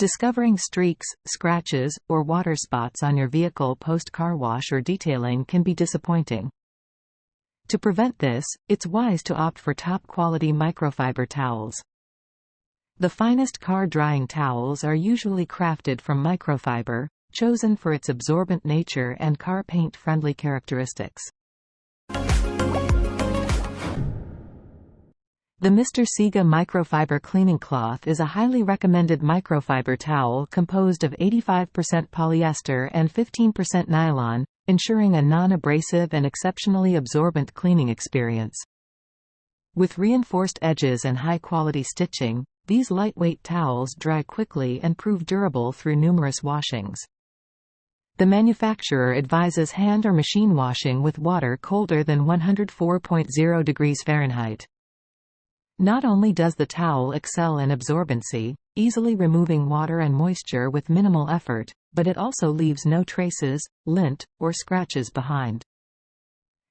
Discovering streaks, scratches, or water spots on your vehicle post-car wash or detailing can be disappointing. To prevent this, it's wise to opt for top-quality microfiber towels. The finest car drying towels are usually crafted from microfiber, chosen for its absorbent nature and car paint-friendly characteristics. The Mr. Siga Microfiber Cleaning Cloth is a highly recommended microfiber towel composed of 85% polyester and 15% nylon, ensuring a non-abrasive and exceptionally absorbent cleaning experience. With reinforced edges and high-quality stitching, these lightweight towels dry quickly and prove durable through numerous washings. The manufacturer advises hand or machine washing with water colder than 104.0 degrees Fahrenheit. Not only does the towel excel in absorbency, easily removing water and moisture with minimal effort, but it also leaves no traces, lint, or scratches behind.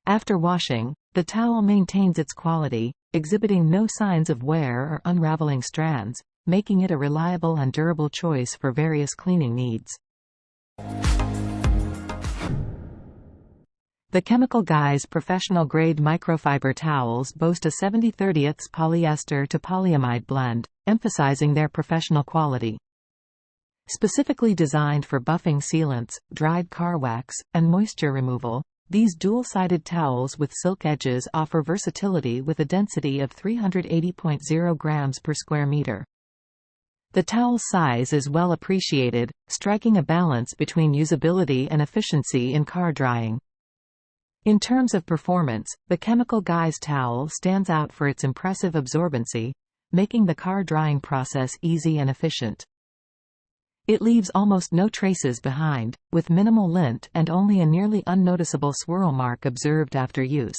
After washing, the towel maintains its quality, exhibiting no signs of wear or unraveling strands, making it a reliable and durable choice for various cleaning needs. The Chemical Guys professional-grade microfiber towels boast a 70/30 polyester to polyamide blend, emphasizing their professional quality. Specifically designed for buffing sealants, dried car wax, and moisture removal, these dual-sided towels with silk edges offer versatility with a density of 380.0 grams per square meter. The towel's size is well appreciated, striking a balance between usability and efficiency in car drying. In terms of performance, the Chemical Guys towel stands out for its impressive absorbency, making the car drying process easy and efficient. It leaves almost no traces behind, with minimal lint and only a nearly unnoticeable swirl mark observed after use.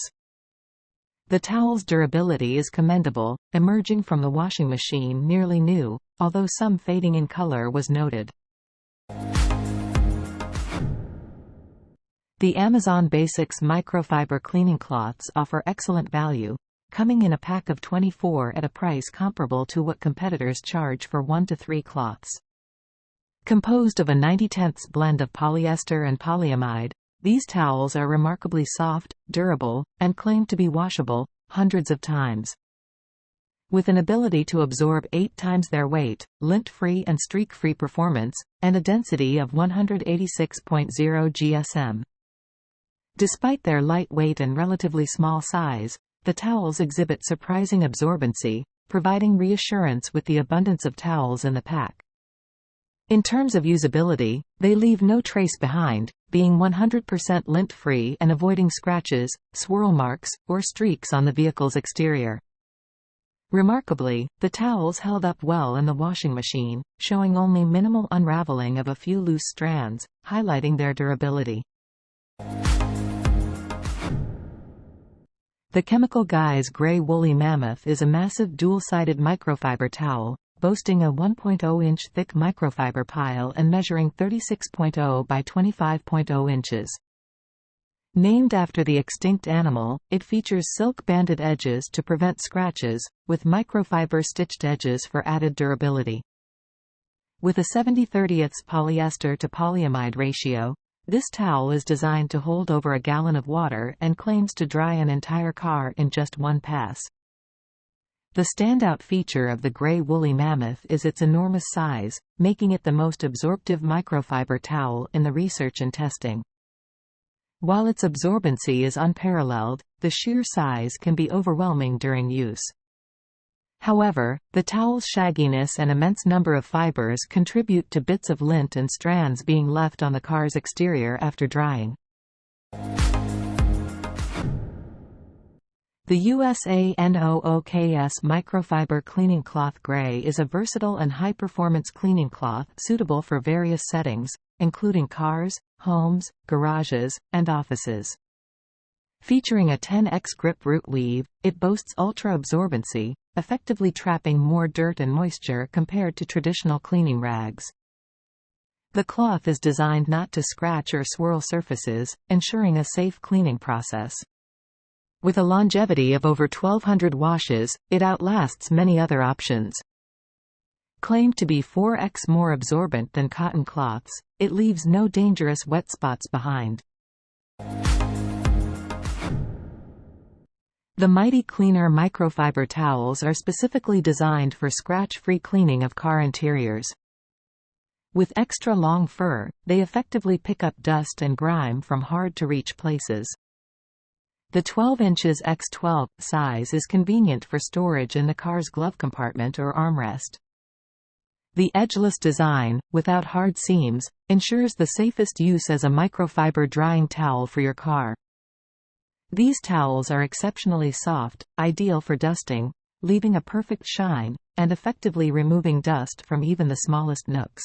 The towel's durability is commendable, emerging from the washing machine nearly new, although some fading in color was noted. The Amazon Basics microfiber cleaning cloths offer excellent value, coming in a pack of 24 at a price comparable to what competitors charge for 1 to 3 cloths. Composed of a 90/10 blend of polyester and polyamide, these towels are remarkably soft, durable, and claim to be washable hundreds of times. With an ability to absorb 8 times their weight, lint-free and streak-free performance, and a density of 186.0 GSM. Despite their lightweight and relatively small size, the towels exhibit surprising absorbency, providing reassurance with the abundance of towels in the pack. In terms of usability, they leave no trace behind, being 100% lint-free and avoiding scratches, swirl marks, or streaks on the vehicle's exterior. Remarkably, the towels held up well in the washing machine, showing only minimal unraveling of a few loose strands, highlighting their durability. The Chemical Guys Gray Woolly Mammoth is a massive dual-sided microfiber towel, boasting a 1.0-inch thick microfiber pile and measuring 36.0 by 25.0 inches. Named after the extinct animal, it features silk-banded edges to prevent scratches, with microfiber stitched edges for added durability. With a 70/30 polyester to polyamide ratio, this towel is designed to hold over a gallon of water and claims to dry an entire car in just one pass. The standout feature of the Gray Woolly Mammoth is its enormous size, making it the most absorptive microfiber towel in the research and testing. While its absorbency is unparalleled, the sheer size can be overwhelming during use. However, the towel's shagginess and immense number of fibers contribute to bits of lint and strands being left on the car's exterior after drying. The USANOOKS Microfiber Cleaning Cloth Gray is a versatile and high-performance cleaning cloth suitable for various settings, including cars, homes, garages, and offices. Featuring a 10x grip root weave, it boasts ultra-absorbency, effectively trapping more dirt and moisture compared to traditional cleaning rags. The cloth is designed not to scratch or swirl surfaces, ensuring a safe cleaning process. With a longevity of over 1,200 washes, it outlasts many other options. Claimed to be 4x more absorbent than cotton cloths, it leaves no dangerous wet spots behind. The Mighty Cleaner microfiber towels are specifically designed for scratch-free cleaning of car interiors. With extra long fur, they effectively pick up dust and grime from hard-to-reach places. The 12 inches x 12 size is convenient for storage in the car's glove compartment or armrest. The edgeless design, without hard seams, ensures the safest use as a microfiber drying towel for your car. These towels are exceptionally soft, ideal for dusting, leaving a perfect shine, and effectively removing dust from even the smallest nooks.